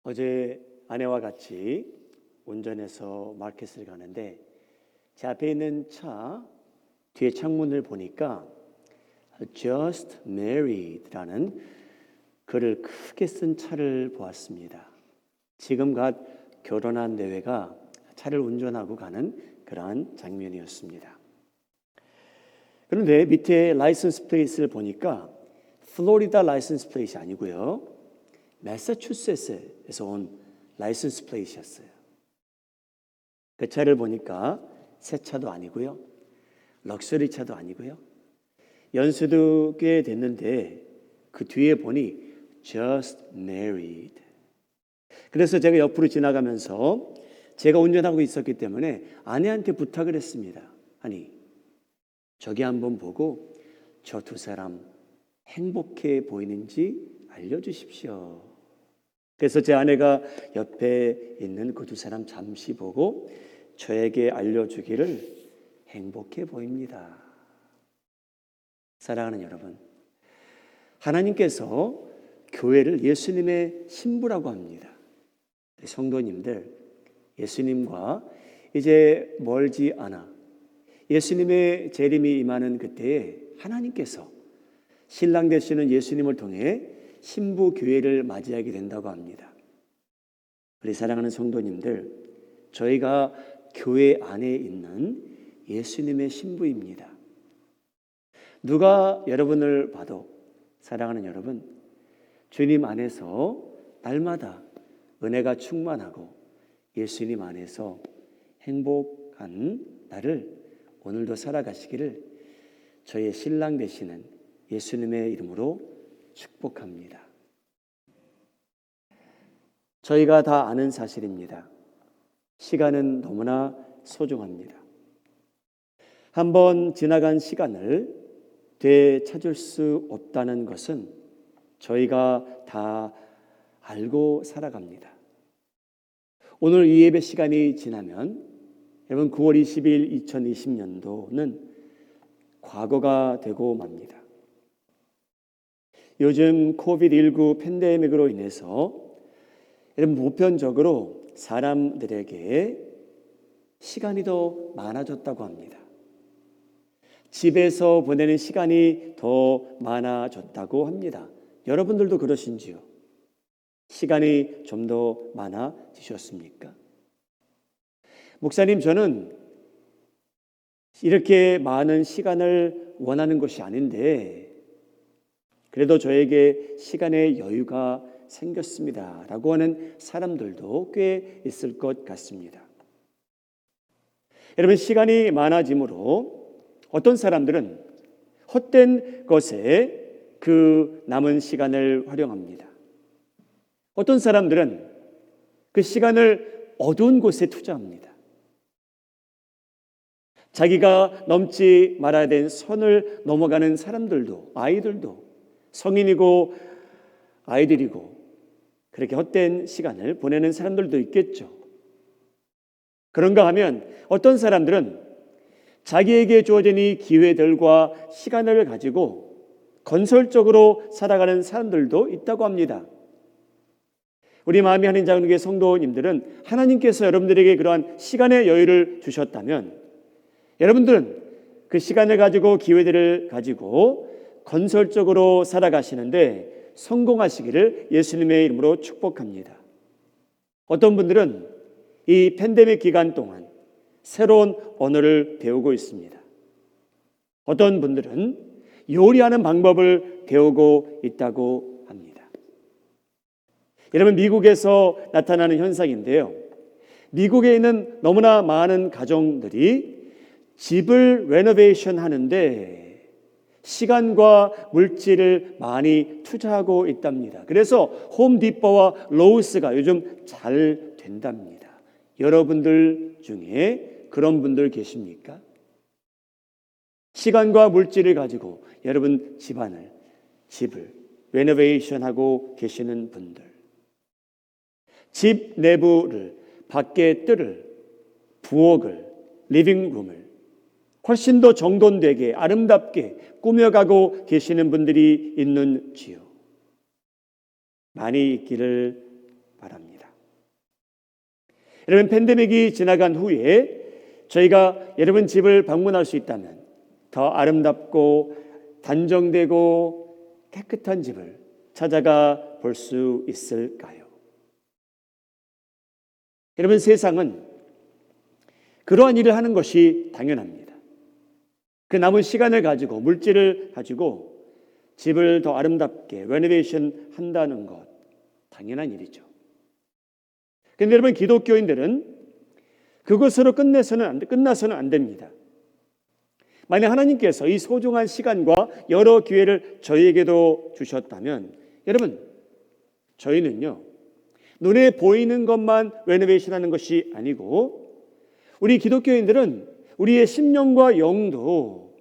어제 아내와 같이 운전해서 마켓을 가는데 제 앞에 있는 차 뒤에 창문을 보니까 Just Married라는 글을 크게 쓴 차를 보았습니다. 지금 갓 결혼한 내외가 차를 운전하고 가는 그러한 장면이었습니다. 그런데 밑에 라이선스 플레이트를 보니까 플로리다 라이선스 플레이트이 아니고요, 매사추세츠에서 온 라이선스 플레이트였어요. 그 차를 보니까 새 차도 아니고요, 럭셔리 차도 아니고요, 연수도 꽤 됐는데 그 뒤에 보니 Just Married. 그래서 제가 옆으로 지나가면서 제가 운전하고 있었기 때문에 아내한테 부탁을 했습니다. 아니, 저기 한번 보고 저 두 사람 행복해 보이는지 알려주십시오. 그래서 제 아내가 옆에 있는 그 두 사람 잠시 보고 저에게 알려주기를 행복해 보입니다. 사랑하는 여러분, 하나님께서 교회를 예수님의 신부라고 합니다. 성도님들, 예수님과 이제 멀지 않아 예수님의 재림이 임하는 그때에 하나님께서 신랑 되시는 예수님을 통해 신부 교회를 맞이하게 된다고 합니다. 우리 사랑하는 성도님들, 저희가 교회 안에 있는 예수님의 신부입니다. 누가 여러분을 봐도 사랑하는 여러분, 주님 안에서 날마다 은혜가 충만하고 예수님 안에서 행복한 날을 오늘도 살아가시기를 저의 신랑 되시는 예수님의 이름으로 축복합니다. 저희가 다 아는 사실입니다. 시간은 너무나 소중합니다. 한번 지나간 시간을 되찾을 수 없다는 것은 저희가 다 알고 살아갑니다. 오늘 이 예배 시간이 지나면 여러분 9월 20일 2020년도는 과거가 되고 맙니다. 요즘 코비드-19 팬데믹으로 인해서 여러분 보편적으로 사람들에게 시간이 더 많아졌다고 합니다. 집에서 보내는 시간이 더 많아졌다고 합니다. 여러분들도 그러신지요? 시간이 좀 더 많아지셨습니까? 목사님, 저는 이렇게 많은 시간을 원하는 것이 아닌데 그래도 저에게 시간의 여유가 생겼습니다 라고 하는 사람들도 꽤 있을 것 같습니다. 여러분, 시간이 많아짐으로 어떤 사람들은 헛된 것에 그 남은 시간을 활용합니다. 어떤 사람들은 그 시간을 어두운 곳에 투자합니다. 자기가 넘지 말아야 될 선을 넘어가는 사람들도, 아이들도, 성인이고 아이들이고 그렇게 헛된 시간을 보내는 사람들도 있겠죠. 그런가 하면 어떤 사람들은 자기에게 주어진 이 기회들과 시간을 가지고 건설적으로 살아가는 사람들도 있다고 합니다. 우리 마음이 하는 장로교회 성도님들은 하나님께서 여러분들에게 그러한 시간의 여유를 주셨다면 여러분들은 그 시간을 가지고 기회들을 가지고 건설적으로 살아가시는데 성공하시기를 예수님의 이름으로 축복합니다. 어떤 분들은 이 팬데믹 기간 동안 새로운 언어를 배우고 있습니다. 어떤 분들은 요리하는 방법을 배우고 있다고 합니다. 여러분, 미국에서 나타나는 현상인데요, 미국에 있는 너무나 많은 가정들이 집을 레노베이션 하는데 시간과 물질을 많이 투자하고 있답니다. 그래서 홈디포와 로우스가 요즘 잘 된답니다. 여러분들 중에 그런 분들 계십니까? 시간과 물질을 가지고 여러분 집을 레노베이션하고 계시는 분들, 집 내부를, 밖의 뜰을, 부엌을, 리빙룸을 훨씬 더 정돈되게 아름답게 꾸며가고 계시는 분들이 있는지요? 많이 있기를 바랍니다. 여러분, 팬데믹이 지나간 후에 저희가 여러분 집을 방문할 수 있다면 더 아름답고 단정되고 깨끗한 집을 찾아가 볼 수 있을까요? 여러분, 세상은 그러한 일을 하는 것이 당연합니다. 그 남은 시간을 가지고, 물질을 가지고 집을 더 아름답게 레노베이션 한다는 것, 당연한 일이죠. 그런데 여러분, 기독교인들은 그것으로 끝나서는 안 됩니다. 만약 하나님께서 이 소중한 시간과 여러 기회를 저희에게도 주셨다면, 여러분, 저희는요, 눈에 보이는 것만 레노베이션하는 것이 아니고, 우리 기독교인들은 우리의 심령과 영도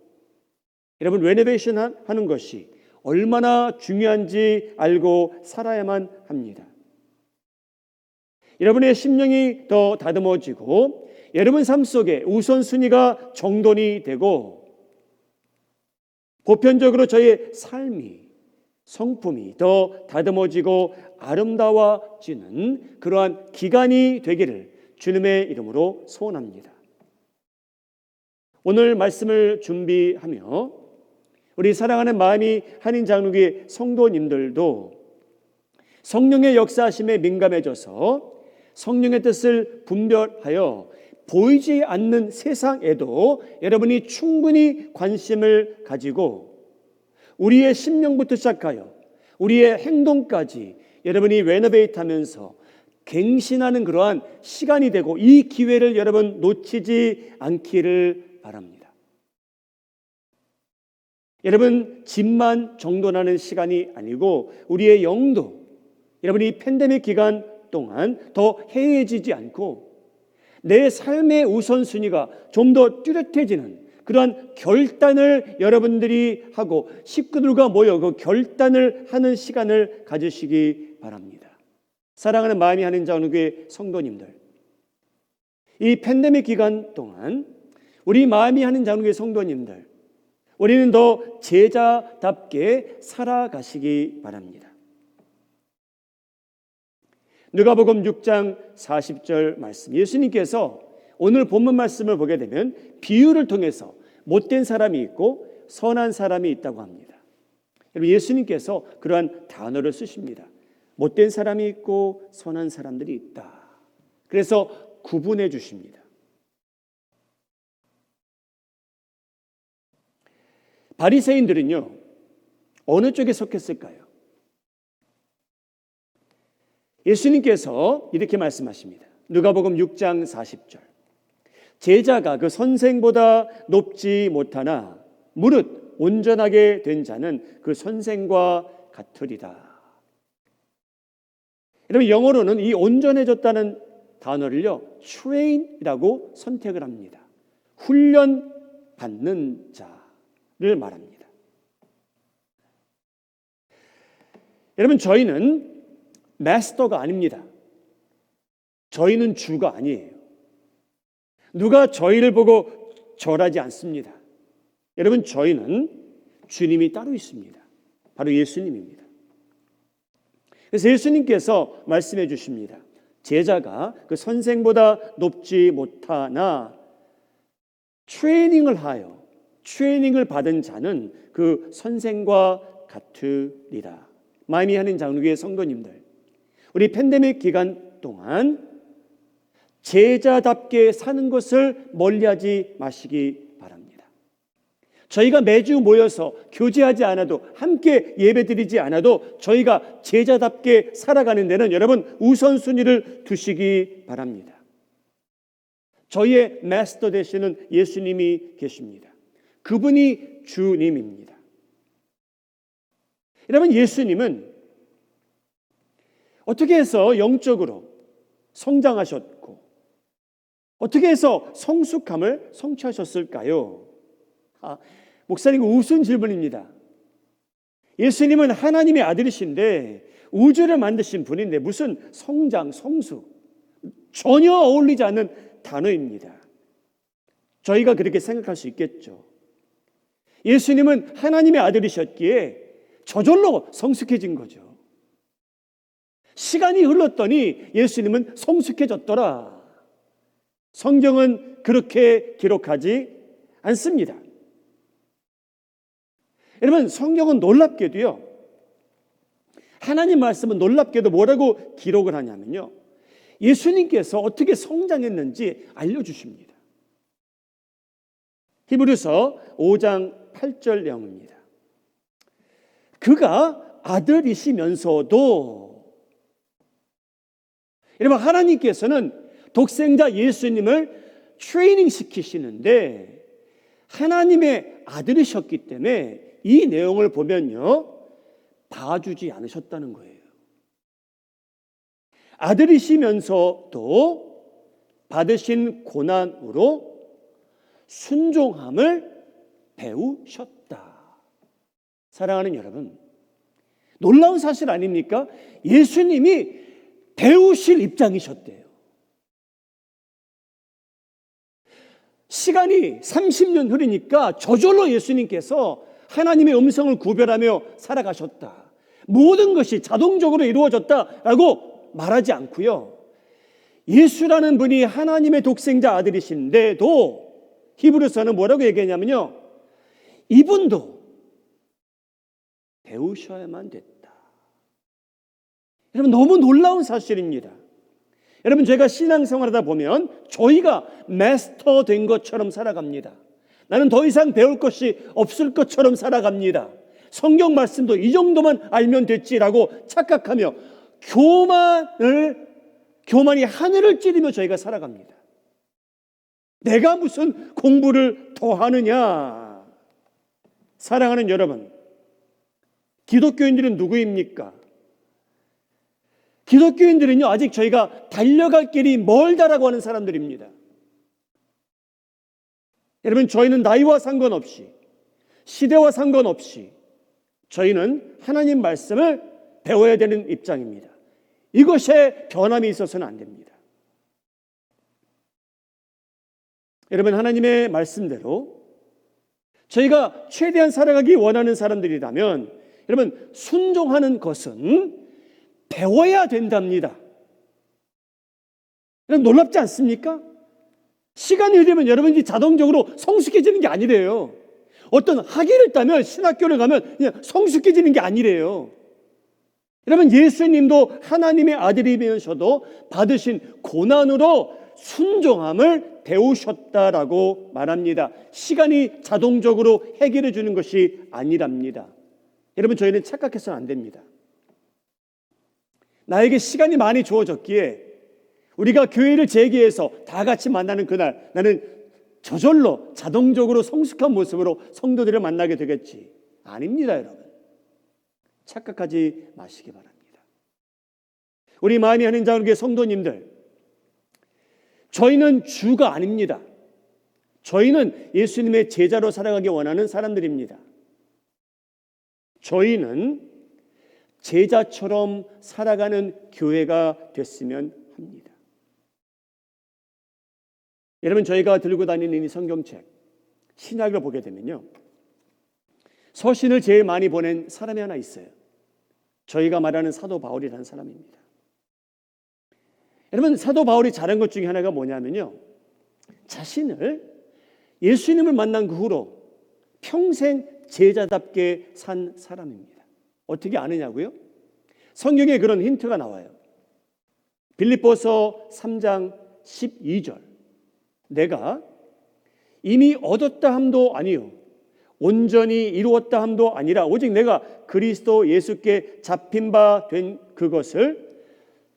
여러분 레노베이션 하는 것이 얼마나 중요한지 알고 살아야만 합니다. 여러분의 심령이 더 다듬어지고 여러분 삶 속에 우선순위가 정돈이 되고 보편적으로 저의 삶이, 성품이 더 다듬어지고 아름다워지는 그러한 기간이 되기를 주님의 이름으로 소원합니다. 오늘 말씀을 준비하며 우리 사랑하는 마음이 한인 장로교회 성도님들도 성령의 역사하심에 민감해져서 성령의 뜻을 분별하여 보이지 않는 세상에도 여러분이 충분히 관심을 가지고 우리의 심령부터 시작하여 우리의 행동까지 여러분이 레노베이트하면서 갱신하는 그러한 시간이 되고 이 기회를 여러분 놓치지 않기를 바랍니다. 여러분, 집만 정돈하는 시간이 아니고 우리의 영도 여러분이 팬데믹 기간 동안 더 해이해지지 않고 내 삶의 우선순위가 좀 더 뚜렷해지는 그러한 결단을 여러분들이 하고 식구들과 모여 그 결단을 하는 시간을 가지시기 바랍니다. 사랑하는 마음이 하는 장로교회 성도님들, 이 팬데믹 기간 동안 우리 마음이 하는 장로교회 성도님들, 우리는 더 제자답게 살아가시기 바랍니다. 누가복음 6장 40절 말씀, 예수님께서 오늘 본문 말씀을 보게 되면 비유를 통해서 못된 사람이 있고 선한 사람이 있다고 합니다. 여러분, 예수님께서 그러한 단어를 쓰십니다. 못된 사람이 있고 선한 사람들이 있다. 그래서 구분해 주십니다. 바리새인들은요, 어느 쪽에 속했을까요? 예수님께서 이렇게 말씀하십니다. 누가복음 6장 40절. 제자가 그 선생보다 높지 못하나 무릇 온전하게 된 자는 그 선생과 같으리다. 여러분, 영어로는 이 온전해졌다는 단어를요, train이라고 선택을 합니다. 훈련 받는 자를 말합니다. 여러분, 저희는 마스터가 아닙니다. 저희는 주가 아니에요. 누가 저희를 보고 절하지 않습니다. 여러분, 저희는 주님이 따로 있습니다. 바로 예수님입니다. 그래서 예수님께서 말씀해 주십니다. 제자가 그 선생보다 높지 못하나 트레이닝을 하여 트레이닝을 받은 자는 그 선생과 같으리라. 마음이 하는 장로교회 성도님들, 우리 팬데믹 기간 동안 제자답게 사는 것을 멀리하지 마시기 바랍니다. 저희가 매주 모여서 교제하지 않아도, 함께 예배드리지 않아도 저희가 제자답게 살아가는 데는 여러분 우선순위를 두시기 바랍니다. 저희의 마스터 되시는 예수님이 계십니다. 그분이 주님입니다. 여러분, 예수님은 어떻게 해서 영적으로 성장하셨고 어떻게 해서 성숙함을 성취하셨을까요? 목사님, 우스운 질문입니다. 예수님은 하나님의 아들이신데 우주를 만드신 분인데 무슨 성장, 성숙, 전혀 어울리지 않는 단어입니다. 저희가 그렇게 생각할 수 있겠죠. 예수님은 하나님의 아들이셨기에 저절로 성숙해진 거죠. 시간이 흘렀더니 예수님은 성숙해졌더라. 성경은 그렇게 기록하지 않습니다. 여러분, 성경은 놀랍게도요, 하나님 말씀은 놀랍게도 뭐라고 기록을 하냐면요, 예수님께서 어떻게 성장했는지 알려주십니다. 히브리서 5장 8절 내용입니다. 그가 아들이시면서도, 여러분, 하나님께서는 독생자 예수님을 트레이닝 시키시는데 하나님의 아들이셨기 때문에 이 내용을 보면요, 봐주지 않으셨다는 거예요. 아들이시면서도 받으신 고난으로 순종함을 배우셨다. 사랑하는 여러분, 놀라운 사실 아닙니까? 예수님이 배우실 입장이셨대요. 시간이 30년 흐르니까 저절로 예수님께서 하나님의 음성을 구별하며 살아가셨다. 모든 것이 자동적으로 이루어졌다라고 말하지 않고요, 예수라는 분이 하나님의 독생자 아들이신데도 히브리서는 뭐라고 얘기하냐면요, 이분도 배우셔야만 됐다. 여러분, 너무 놀라운 사실입니다. 여러분, 제가 신앙생활하다 보면 저희가 마스터 된 것처럼 살아갑니다. 나는 더 이상 배울 것이 없을 것처럼 살아갑니다. 성경 말씀도 이 정도만 알면 됐지라고 착각하며 교만이 하늘을 찌르며 저희가 살아갑니다. 내가 무슨 공부를 더 하느냐. 사랑하는 여러분, 기독교인들은 누구입니까? 기독교인들은요, 아직 저희가 달려갈 길이 멀다라고 하는 사람들입니다. 여러분, 저희는 나이와 상관없이, 시대와 상관없이 저희는 하나님 말씀을 배워야 되는 입장입니다. 이것에 변함이 있어서는 안 됩니다. 여러분, 하나님의 말씀대로 저희가 최대한 살아가기 원하는 사람들이라면, 여러분, 순종하는 것은 배워야 된답니다. 여러분, 놀랍지 않습니까? 시간이 흐르면 여러분이 자동적으로 성숙해지는 게 아니래요. 어떤 학위를 따면, 신학교를 가면 그냥 성숙해지는 게 아니래요. 여러분, 예수님도 하나님의 아들이면서도 받으신 고난으로 순종함을 배우셨다라고 말합니다. 시간이 자동적으로 해결해 주는 것이 아니랍니다. 여러분, 저희는 착각해서는 안 됩니다. 나에게 시간이 많이 주어졌기에 우리가 교회를 재개해서 다 같이 만나는 그날 나는 저절로 자동적으로 성숙한 모습으로 성도들을 만나게 되겠지. 아닙니다, 여러분. 착각하지 마시기 바랍니다. 우리 마음이 하는 자들의 성도님들, 저희는 주가 아닙니다. 저희는 예수님의 제자로 살아가기 원하는 사람들입니다. 저희는 제자처럼 살아가는 교회가 됐으면 합니다. 여러분, 저희가 들고 다니는 이 성경책, 신약을 보게 되면요, 서신을 제일 많이 보낸 사람이 하나 있어요. 저희가 말하는 사도 바울이라는 사람입니다. 여러분, 사도 바울이 잘한 것 중에 하나가 뭐냐면요, 자신을 예수님을 만난 그 후로 평생 제자답게 산 사람입니다. 어떻게 아느냐고요? 성경에 그런 힌트가 나와요. 빌립보서 3장 12절. 내가 이미 얻었다 함도 아니요 온전히 이루었다 함도 아니라 오직 내가 그리스도 예수께 잡힌 바 된 그것을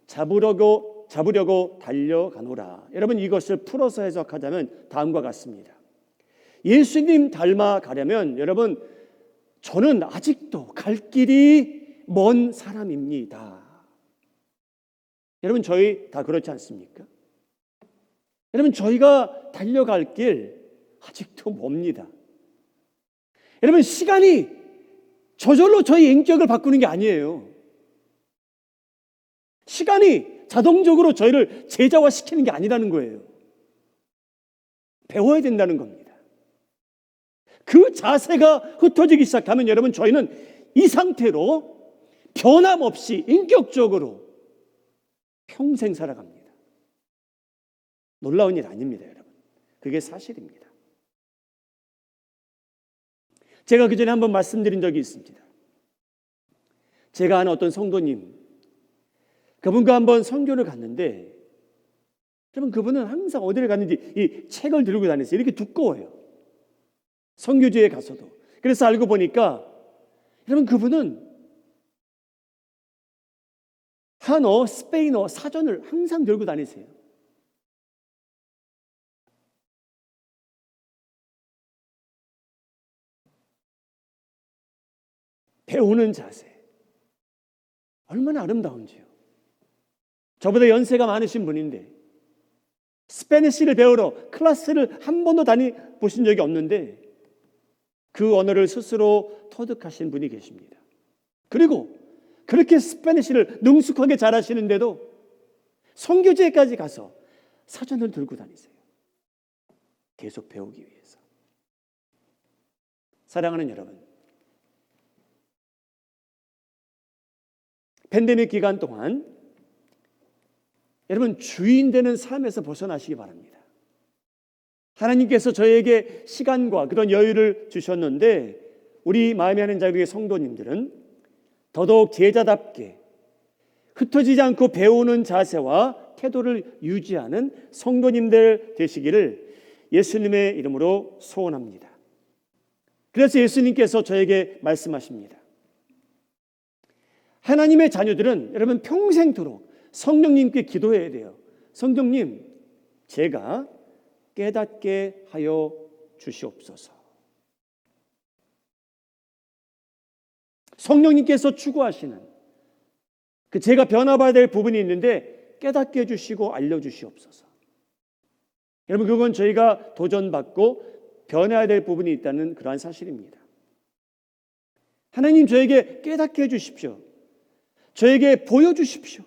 잡으려고 달려가노라. 여러분, 이것을 풀어서 해석하자면 다음과 같습니다. 예수님 닮아가려면 여러분, 저는 아직도 갈 길이 먼 사람입니다. 여러분, 저희 다 그렇지 않습니까? 여러분, 저희가 달려갈 길 아직도 멉니다. 여러분, 시간이 저절로 저희 인격을 바꾸는 게 아니에요. 시간이 자동적으로 저희를 제자화시키는 게 아니라는 거예요. 배워야 된다는 겁니다. 그 자세가 흩어지기 시작하면 여러분, 저희는 이 상태로 변함없이 인격적으로 평생 살아갑니다. 놀라운 일 아닙니다, 여러분. 그게 사실입니다. 제가 그전에 한번 말씀드린 적이 있습니다. 제가 아는 어떤 성도님, 그분과 한번 선교를 갔는데, 여러분 그분은 항상 어디를 갔는지 이 책을 들고 다녔어요. 이렇게 두꺼워요. 선교지에 가서도. 그래서 알고 보니까 여러분 그분은 한어, 스페인어 사전을 항상 들고 다니세요. 배우는 자세 얼마나 아름다운지요. 저보다 연세가 많으신 분인데 스페니쉬를 배우러 클래스를 한 번도 다니보신 적이 없는데 그 언어를 스스로 터득하신 분이 계십니다. 그리고 그렇게 스페니쉬를 능숙하게 잘하시는데도 선교지에까지 가서 사전을 들고 다니세요. 계속 배우기 위해서. 사랑하는 여러분, 팬데믹 기간 동안 여러분 주인 되는 삶에서 벗어나시기 바랍니다. 하나님께서 저에게 시간과 그런 여유를 주셨는데 우리 마음에 하는 자국의 성도님들은 더더욱 제자답게 흩어지지 않고 배우는 자세와 태도를 유지하는 성도님들 되시기를 예수님의 이름으로 소원합니다. 그래서 예수님께서 저에게 말씀하십니다. 하나님의 자녀들은 여러분 평생토록 성령님께 기도해야 돼요. 성령님, 제가 깨닫게 하여 주시옵소서. 성령님께서 추구하시는 그 제가 변화봐야 될 부분이 있는데 깨닫게 해주시고 알려주시옵소서. 여러분 그건 저희가 도전받고 변해야 될 부분이 있다는 그러한 사실입니다. 하나님 저에게 깨닫게 해주십시오. 저에게 보여주십시오.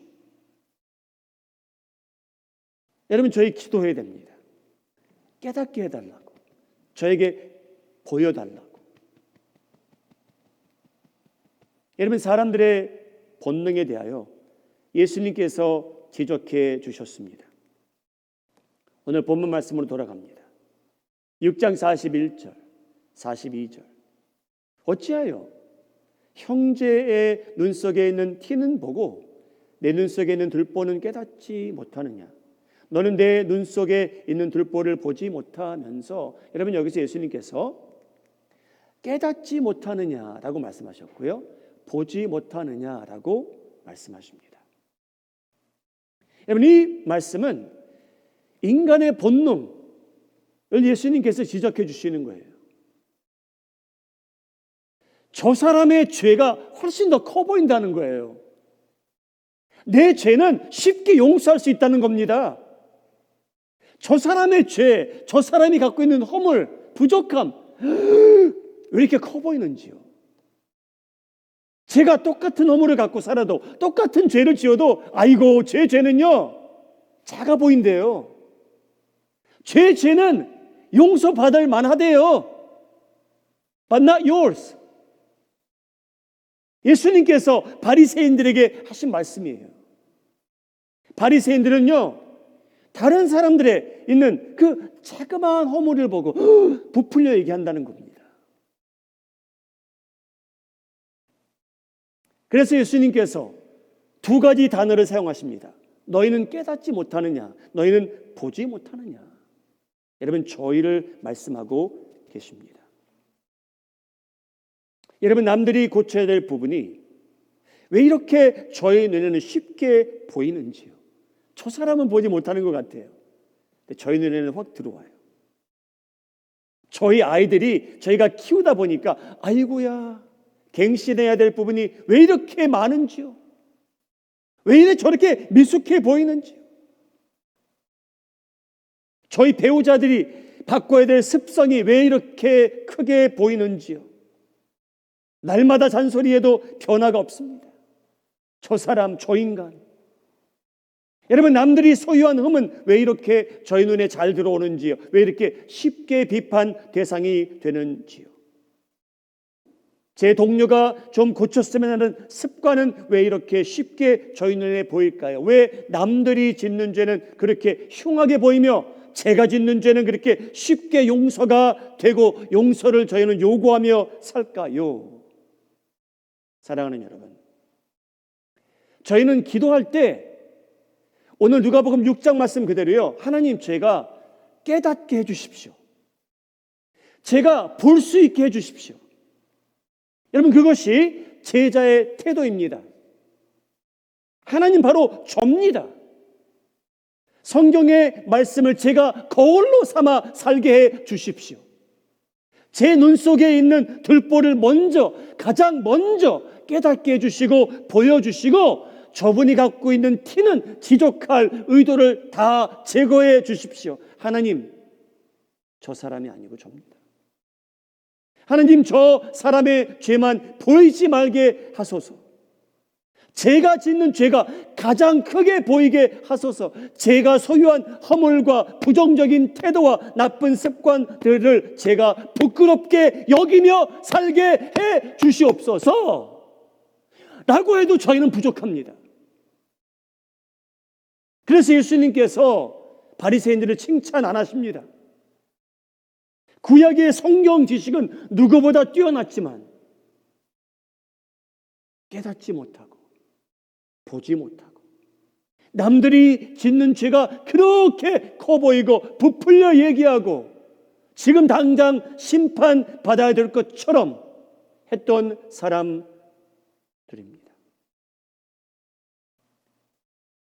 여러분 저희 기도해야 됩니다. 깨닫게 해달라고, 저에게 보여달라고. 여러분 사람들의 본능에 대하여 예수님께서 지적해 주셨습니다. 오늘 본문 말씀으로 돌아갑니다. 6장 41절, 42절. 어찌하여 형제의 눈 속에 있는 티는 보고 내 눈 속에 있는 들보는 깨닫지 못하느냐? 너는 내 눈 속에 있는 들보를 보지 못하면서, 여러분 여기서 예수님께서 깨닫지 못하느냐라고 말씀하셨고요, 보지 못하느냐라고 말씀하십니다. 여러분 이 말씀은 인간의 본능을 예수님께서 지적해 주시는 거예요. 저 사람의 죄가 훨씬 더 커 보인다는 거예요. 내 죄는 쉽게 용서할 수 있다는 겁니다. 저 사람의 죄, 저 사람이 갖고 있는 허물, 부족함 왜 이렇게 커 보이는지요. 제가 똑같은 허물을 갖고 살아도, 똑같은 죄를 지어도 아이고 제 죄는요 작아 보인대요. 제 죄는 용서받을 만하대요. But not yours. 예수님께서 바리새인들에게 하신 말씀이에요. 바리새인들은요 다른 사람들의 있는 그 자그마한 허물을 보고 부풀려 얘기한다는 겁니다. 그래서 예수님께서 두 가지 단어를 사용하십니다. 너희는 깨닫지 못하느냐, 너희는 보지 못하느냐. 여러분 저희를 말씀하고 계십니다. 여러분 남들이 고쳐야 될 부분이 왜 이렇게 저희 눈에는 쉽게 보이는지요. 저 사람은 보지 못하는 것 같아요. 근데 저희 눈에는 확 들어와요. 저희 아이들이 저희가 키우다 보니까 아이고야 갱신해야 될 부분이 왜 이렇게 많은지요. 왜 이래 저렇게 미숙해 보이는지요. 저희 배우자들이 바꿔야 될 습성이 왜 이렇게 크게 보이는지요. 날마다 잔소리해도 변화가 없습니다. 저 사람, 저 인간. 여러분 남들이 소유한 흠은 왜 이렇게 저희 눈에 잘 들어오는지요. 왜 이렇게 쉽게 비판 대상이 되는지요. 제 동료가 좀 고쳤으면 하는 습관은 왜 이렇게 쉽게 저희 눈에 보일까요? 왜 남들이 짓는 죄는 그렇게 흉하게 보이며 제가 짓는 죄는 그렇게 쉽게 용서가 되고 용서를 저희는 요구하며 살까요? 사랑하는 여러분, 저희는 기도할 때 오늘 누가복음 6장 말씀 그대로요, 하나님, 제가 깨닫게 해주십시오. 제가 볼 수 있게 해주십시오. 여러분, 그것이 제자의 태도입니다. 하나님 바로 접니다. 성경의 말씀을 제가 거울로 삼아 살게 해 주십시오. 제 눈 속에 있는 들보를 가장 먼저 깨닫게 해주시고 보여주시고, 저분이 갖고 있는 티는 지적할 의도를 다 제거해 주십시오. 하나님, 저 사람이 아니고 접니다. 하나님, 저 사람의 죄만 보이지 말게 하소서. 제가 짓는 죄가 가장 크게 보이게 하소서. 제가 소유한 허물과 부정적인 태도와 나쁜 습관들을 제가 부끄럽게 여기며 살게 해 주시옵소서 라고 해도 저희는 부족합니다. 그래서 예수님께서 바리새인들을 칭찬 안 하십니다. 구약의 성경 지식은 누구보다 뛰어났지만 깨닫지 못하고 보지 못하고 남들이 짓는 죄가 그렇게 커 보이고 부풀려 얘기하고 지금 당장 심판받아야 될 것처럼 했던 사람들입니다.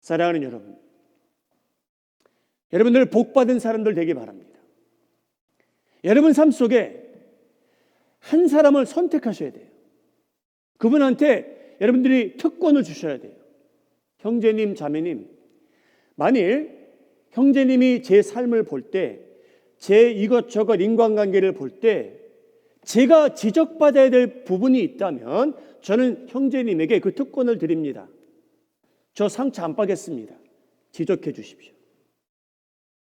사랑하는 여러분, 여러분들 복받은 사람들 되기 바랍니다. 여러분 삶 속에 한 사람을 선택하셔야 돼요. 그분한테 여러분들이 특권을 주셔야 돼요. 형제님, 자매님, 만일 형제님이 제 삶을 볼 때, 제 이것저것 인간관계를 볼 때 제가 지적받아야 될 부분이 있다면 저는 형제님에게 그 특권을 드립니다. 저 상처 안 빠겠습니다. 지적해 주십시오.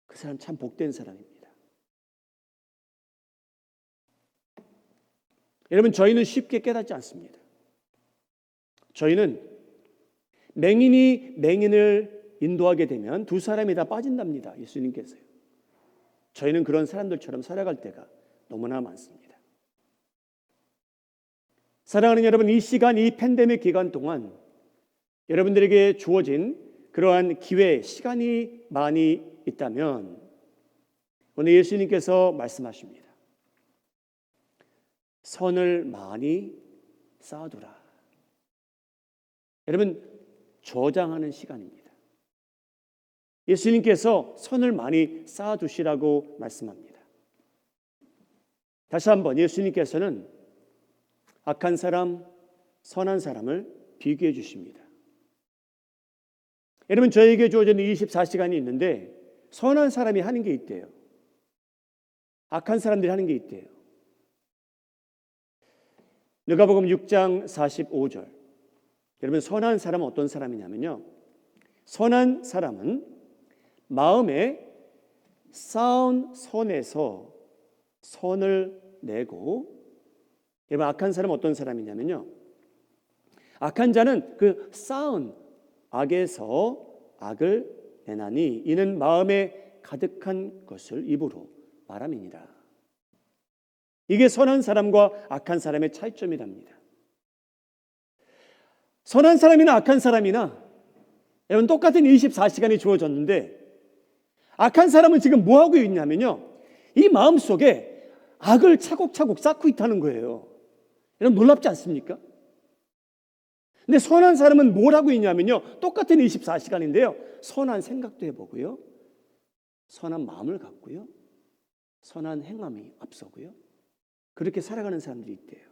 그 사람 참 복된 사람입니다. 여러분, 저희는 쉽게 깨닫지 않습니다. 저희는 맹인이 맹인을 인도하게 되면 두 사람이 다 빠진답니다. 예수님께서요. 저희는 그런 사람들처럼 살아갈 때가 너무나 많습니다. 사랑하는 여러분, 이 시간, 이 팬데믹 기간 동안 여러분들에게 주어진 그러한 기회, 시간이 많이 있다면 오늘 예수님께서 말씀하십니다. 선을 많이 쌓아두라. 여러분, 저장하는 시간입니다. 예수님께서 선을 많이 쌓아두시라고 말씀합니다. 다시 한번 예수님께서는 악한 사람, 선한 사람을 비교해 주십니다. 여러분, 저에게 주어진 24시간이 있는데 선한 사람이 하는 게 있대요. 악한 사람들이 하는 게 있대요. 누가복음 6장 45절. 여러분, 선한 사람은 어떤 사람이냐면요, 선한 사람은 마음에 쌓은 선에서 선을 내고, 여러분, 악한 사람은 어떤 사람이냐면요, 악한 자는 그 쌓은 악에서 악을 내나니 이는 마음에 가득한 것을 입으로 말함이니라. 이게 선한 사람과 악한 사람의 차이점이랍니다. 선한 사람이나 악한 사람이나 여러분 똑같은 24시간이 주어졌는데, 악한 사람은 지금 뭐 하고 있냐면요, 이 마음속에 악을 차곡차곡 쌓고 있다는 거예요. 여러분, 놀랍지 않습니까? 근데 선한 사람은 뭘 하고 있냐면요, 똑같은 24시간인데요, 선한 생각도 해보고요, 선한 마음을 갖고요, 선한 행함이 앞서고요, 그렇게 살아가는 사람들이 있대요.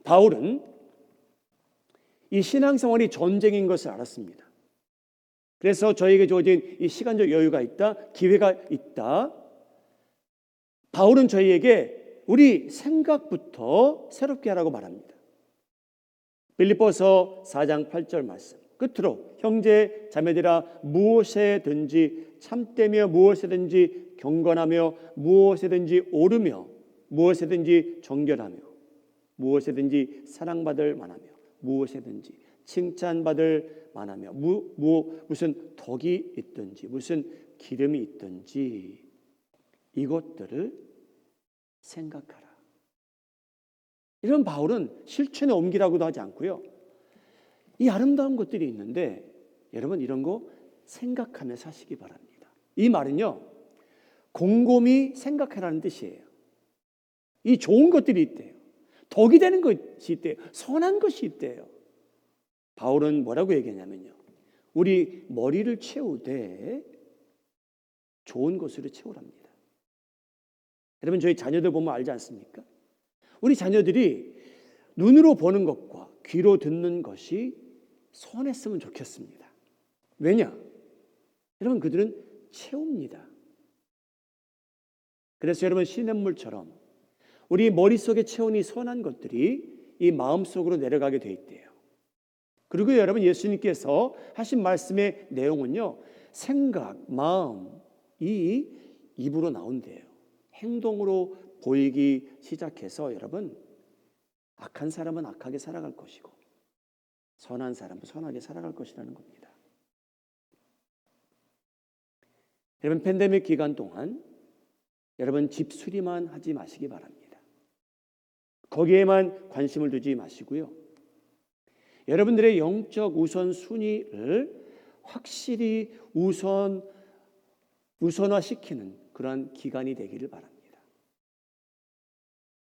바울은 이 신앙생활이 전쟁인 것을 알았습니다. 그래서 저에게 주어진 이 시간적 여유가 있다, 기회가 있다, 바울은 저희에게 우리 생각부터 새롭게 하라고 말합니다. 빌립보서 4장 8절 말씀 끝으로 형제 자매들아, 무엇에든지 참되며 무엇에든지 경건하며 무엇에든지 오르며 무엇이든지 정결하며 무엇이든지 사랑받을 만하며 무엇이든지 칭찬받을 만하며 무슨 덕이 있든지 무슨 기름이 있든지 이것들을 생각하라. 이런 바울은 실천에 옮기라고도 하지 않고요. 이 아름다운 것들이 있는데 여러분 이런 거 생각하며 사시기 바랍니다. 이 말은요. 곰곰이 생각하라는 뜻이에요. 이 좋은 것들이 있대요. 덕이 되는 것이 있대요. 선한 것이 있대요. 바울은 뭐라고 얘기하냐면요. 우리 머리를 채우되 좋은 것으로 채우랍니다. 여러분 저희 자녀들 보면 알지 않습니까? 우리 자녀들이 눈으로 보는 것과 귀로 듣는 것이 선했으면 좋겠습니다. 왜냐? 여러분 그들은 채웁니다. 그래서 여러분 시냇물처럼 우리 머릿속에 채운 이 선한 것들이 이 마음속으로 내려가게 돼 있대요. 그리고 여러분 예수님께서 하신 말씀의 내용은요. 생각, 마음, 이 입으로 나온대요. 행동으로 보이기 시작해서 여러분 악한 사람은 악하게 살아갈 것이고 선한 사람은 선하게 살아갈 것이라는 겁니다. 여러분 팬데믹 기간 동안 여러분 집 수리만 하지 마시기 바랍니다. 거기에만 관심을 두지 마시고요. 여러분들의 영적 우선순위를 확실히 우선화시키는 그러한 기간이 되기를 바랍니다.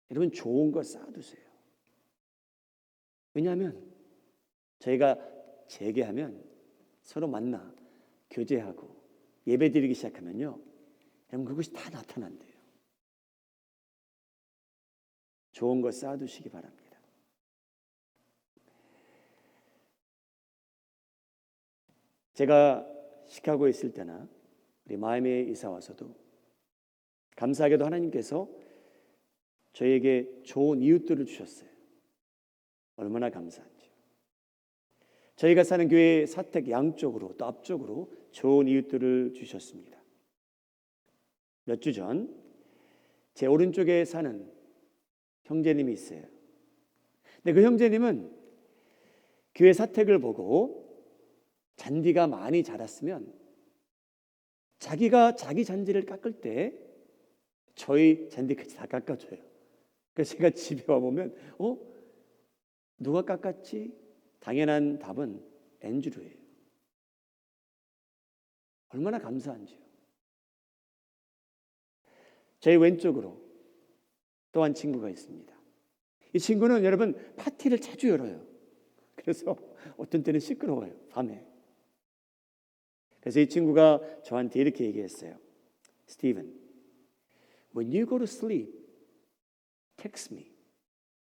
여러분 좋은 거 쌓아두세요. 왜냐하면 저희가 재개하면 서로 만나 교제하고 예배드리기 시작하면요. 여러분 그것이 다 나타난대요. 좋은 거 쌓아두시기 바랍니다. 제가 시카고에 있을 때나 우리 마이애미에 이사 와서도 감사하게도 하나님께서 저에게 좋은 이웃들을 주셨어요. 얼마나 감사한지요. 저희가 사는 교회 사택 양쪽으로 또 앞쪽으로 좋은 이웃들을 주셨습니다. 몇 주 전 제 오른쪽에 사는 형제님이 있어요. 근데 그 형제님은 교회 사택을 보고 잔디가 많이 자랐으면 자기가 자기 잔디를 깎을 때 저희 잔디까지 다 깎아줘요. 그래서 제가 집에 와보면 누가 깎았지? 당연한 답은 앤드류예요. 얼마나 감사한지요. 저희 왼쪽으로 또 한 친구가 있습니다. 이 친구는 여러분 파티를 자주 열어요. 그래서 어떤 때는 시끄러워요. 밤에. 그래서 이 친구가 저한테 이렇게 얘기했어요. Stephen, when you go to sleep, text me.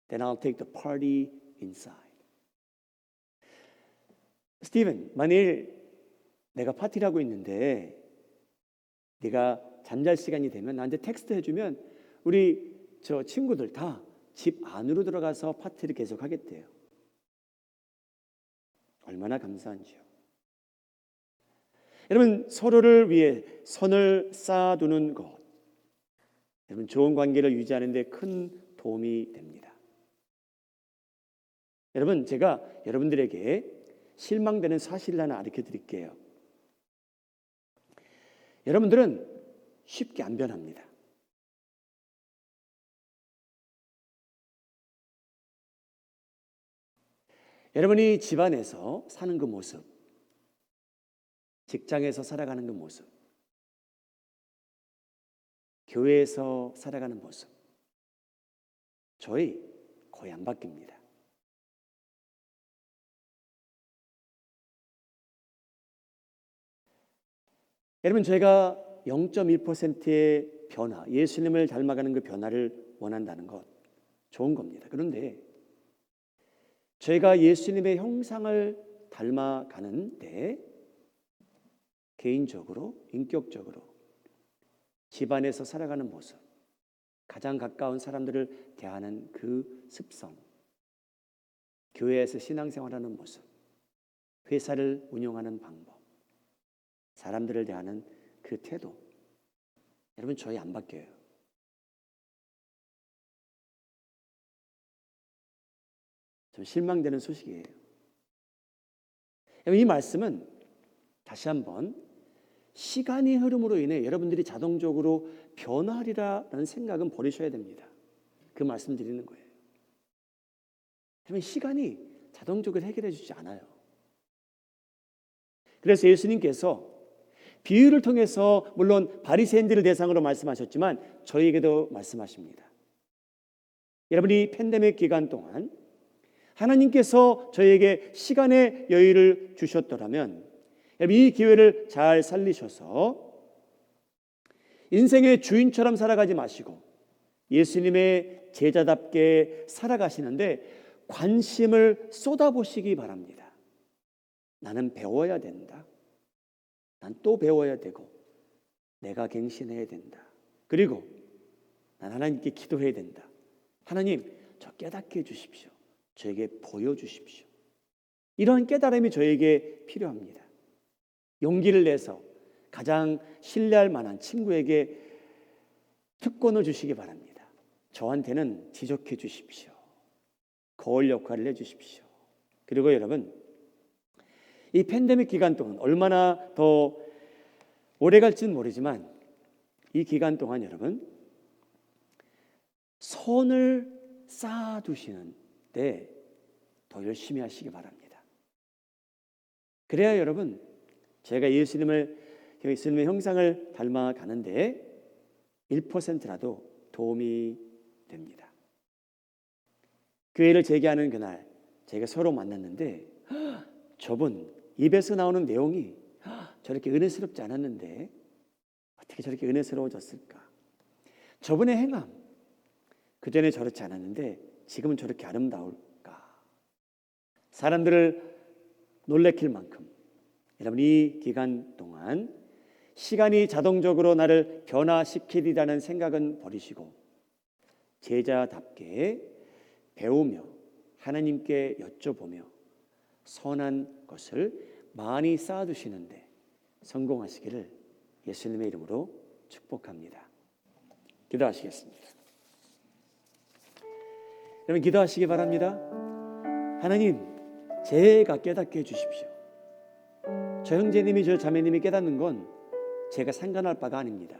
Then I'll take the party inside. 스티븐, 만일 내가 파티를 하고 있는데 네가 잠잘 시간이 되면 나한테 텍스트 해주면 우리 저 친구들 다 집 안으로 들어가서 파티를 계속 하겠대요. 얼마나 감사한지요. 여러분 서로를 위해 선을 쌓아두는 것, 여러분 좋은 관계를 유지하는 데 큰 도움이 됩니다. 여러분 제가 여러분들에게 실망되는 사실을 하나 알려 드릴게요. 여러분들은 쉽게 안 변합니다. 여러분이 집안에서 사는 그 모습, 직장에서 살아가는 그 모습, 교회에서 살아가는 모습, 거의 안 바뀝니다. 여러분 저희가 0.1%의 변화, 예수님을 닮아가는 그 변화를 원한다는 것 좋은 겁니다. 그런데 저희가 예수님의 형상을 닮아가는데 개인적으로, 인격적으로 집안에서 살아가는 모습, 가장 가까운 사람들을 대하는 그 습성, 교회에서 신앙생활하는 모습, 회사를 운영하는 방법, 사람들을 대하는 그 태도, 여러분 저희 안 바뀌어요. 좀 실망되는 소식이에요. 이 말씀은 다시 한번 시간이 흐름으로 인해 여러분들이 자동적으로 변화하리라는 생각은 버리셔야 됩니다. 그 말씀 드리는 거예요. 그러면 시간이 자동적으로 해결해 주지 않아요. 그래서 예수님께서 비유를 통해서 물론 바리새인들을 대상으로 말씀하셨지만 저희에게도 말씀하십니다. 여러분이 팬데믹 기간 동안 하나님께서 저희에게 시간의 여유를 주셨더라면 이 기회를 잘 살리셔서 인생의 주인처럼 살아가지 마시고 예수님의 제자답게 살아가시는데 관심을 쏟아보시기 바랍니다. 나는 배워야 된다. 난 또 배워야 되고 내가 갱신해야 된다. 그리고 난 하나님께 기도해야 된다. 하나님, 저 깨닫게 해주십시오. 저에게 보여주십시오. 이러한 깨달음이 저에게 필요합니다. 용기를 내서 가장 신뢰할 만한 친구에게 특권을 주시기 바랍니다. 저한테는 지적해 주십시오. 거울 역할을 해주십시오. 그리고 여러분, 이 팬데믹 기간 동안 얼마나 더 오래 갈지는 모르지만 이 기간 동안 여러분 선을 쌓아두시는데 더 열심히 하시기 바랍니다. 그래야 여러분 제가 예수님의 형상을 닮아가는데 1%라도 도움이 됩니다. 교회를 재개하는 그날 제가 서로 만났는데 저분 입에서 나오는 내용이 저렇게 은혜스럽지 않았는데 어떻게 저렇게 은혜스러워졌을까? 저분의 행함 그전에 저렇지 않았는데 지금은 저렇게 아름다울까? 사람들을 놀래킬 만큼 여러분 이 기간 동안 시간이 자동적으로 나를 변화시키리라는 생각은 버리시고 제자답게 배우며 하나님께 여쭤보며 선한 것을 많이 쌓아두시는데 성공하시기를 예수님의 이름으로 축복합니다. 기도하시겠습니다. 여러분 기도하시기 바랍니다. 하나님, 제가 깨닫게 해주십시오. 저 형제님이 저 자매님이 깨닫는 건 제가 상관할 바가 아닙니다.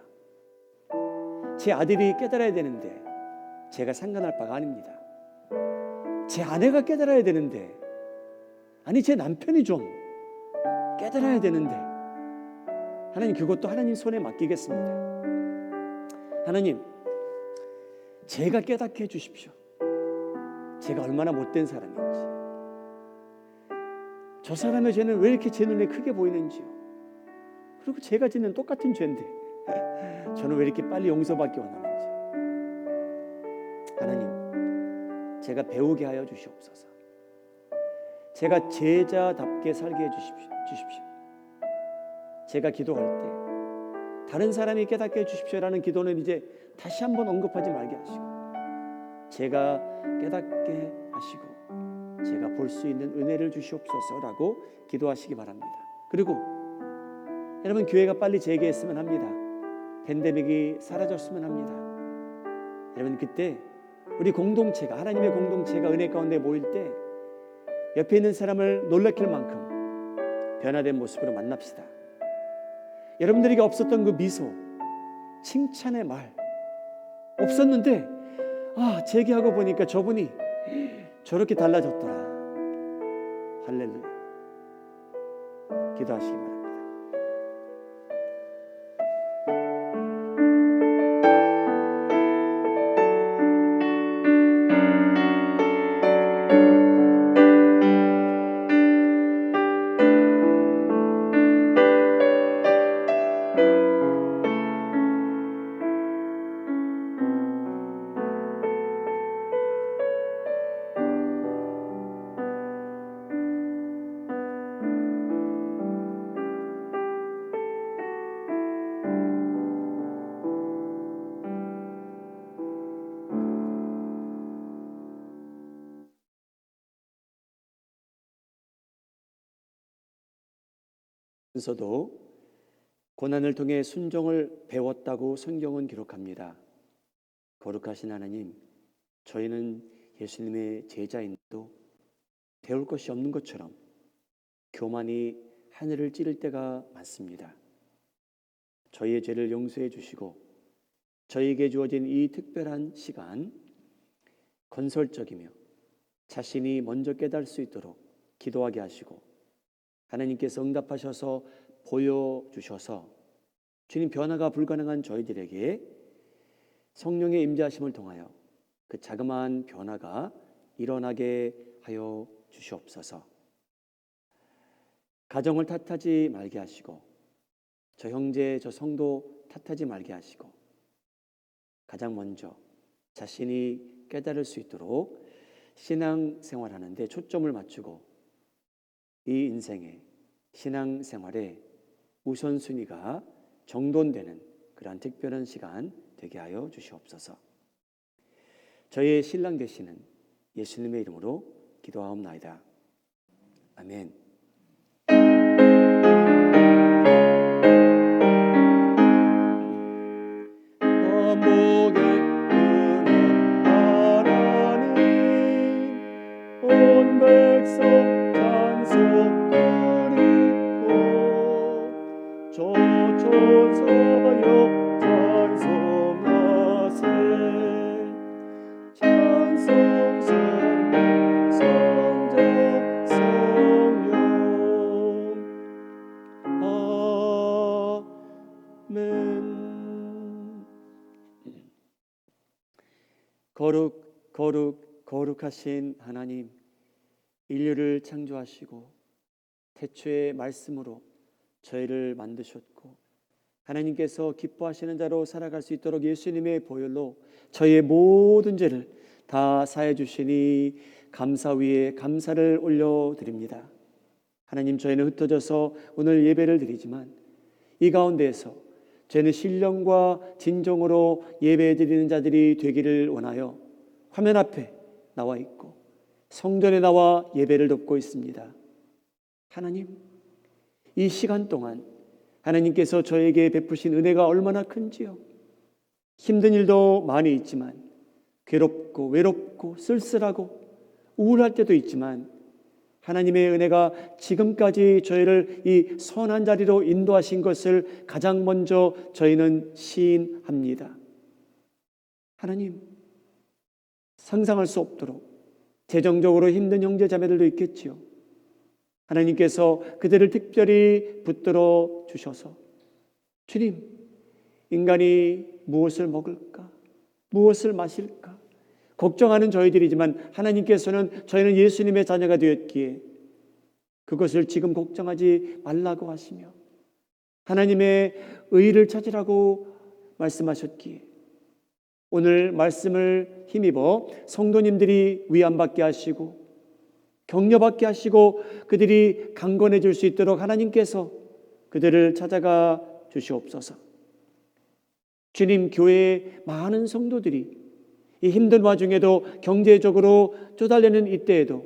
제 아들이 깨달아야 되는데 제가 상관할 바가 아닙니다. 제 아내가 깨달아야 되는데 아니 제 남편이 좀 깨달아야 되는데 하나님 그것도 하나님 손에 맡기겠습니다. 하나님 제가 깨닫게 해주십시오. 제가 얼마나 못된 사람인지 저 사람의 죄는 왜 이렇게 제 눈에 크게 보이는지요. 그리고 제가 짓는 똑같은 죄인데 저는 왜 이렇게 빨리 용서받기 원하는지 하나님 제가 배우게 하여 주시옵소서. 제가 제자답게 살게 해주십시오. 제가 기도할 때 다른 사람이 깨닫게 해주십시오라는 기도는 이제 다시 한번 언급하지 말게 하시고 제가 깨닫게 하시고 제가 볼 수 있는 은혜를 주시옵소서라고 기도하시기 바랍니다. 그리고 여러분 교회가 빨리 재개했으면 합니다. 팬데믹이 사라졌으면 합니다. 여러분 그때 우리 공동체가 하나님의 공동체가 은혜 가운데 모일 때 옆에 있는 사람을 놀래킬 만큼 변화된 모습으로 만납시다. 여러분들에게 없었던 그 미소, 칭찬의 말 없었는데 재개하고 보니까 저분이 저렇게 달라졌더라. 할렐루야. 기도하시기 바랍니다. 서도 고난을 통해 순종을 배웠다고 성경은 기록합니다. 거룩하신 하나님, 저희는 예수님의 제자인데도 배울 것이 없는 것처럼 교만이 하늘을 찌를 때가 많습니다. 저희의 죄를 용서해 주시고 저희에게 주어진 이 특별한 시간, 건설적이며 자신이 먼저 깨달을 수 있도록 기도하게 하시고 하나님께서 응답하셔서 보여주셔서 주님 변화가 불가능한 저희들에게 성령의 임재하심을 통하여 그 자그마한 변화가 일어나게 하여 주시옵소서. 가정을 탓하지 말게 하시고 저 형제 저 성도 탓하지 말게 하시고 가장 먼저 자신이 깨달을 수 있도록 신앙생활하는 데 초점을 맞추고 이 인생의 신앙생활에 우선순위가 정돈되는 그러한 특별한 시간 되게 하여 주시옵소서. 저희의 신랑 되시는 예수님의 이름으로 기도하옵나이다. 아멘. 온 백성 찬송 드리고 조천사여 찬송하세. 찬송 선물 성자 성령. 아멘. 거룩하신 하나님, 인류를 창조하시고 태초의 말씀으로 저희를 만드셨고 하나님께서 기뻐하시는 자로 살아갈 수 있도록 예수님의 보혈로 저희의 모든 죄를 다 사해 주시니 감사 위에 감사를 올려드립니다. 하나님, 저희는 흩어져서 오늘 예배를 드리지만 이 가운데에서 저희는 신령과 진정으로 예배드리는 자들이 되기를 원하여 화면 앞에 나와 있고 성전에 나와 예배를 돕고 있습니다. 하나님, 이 시간 동안 하나님께서 저에게 베푸신 은혜가 얼마나 큰지요. 힘든 일도 많이 있지만 괴롭고 외롭고 쓸쓸하고 우울할 때도 있지만 하나님의 은혜가 지금까지 저희를 이 선한 자리로 인도하신 것을 가장 먼저 저희는 시인합니다. 하나님, 상상할 수 없도록 재정적으로 힘든 형제 자매들도 있겠지요. 하나님께서 그들을 특별히 붙들어 주셔서 주님, 인간이 무엇을 먹을까? 무엇을 마실까? 걱정하는 저희들이지만 하나님께서는 저희는 예수님의 자녀가 되었기에 그것을 지금 걱정하지 말라고 하시며 하나님의 의를 찾으라고 말씀하셨기에 오늘 말씀을 힘입어 성도님들이 위안받게 하시고 격려받게 하시고 그들이 강건해질 수 있도록 하나님께서 그들을 찾아가 주시옵소서. 주님, 교회의 많은 성도들이 이 힘든 와중에도 경제적으로 쪼달리는 이때에도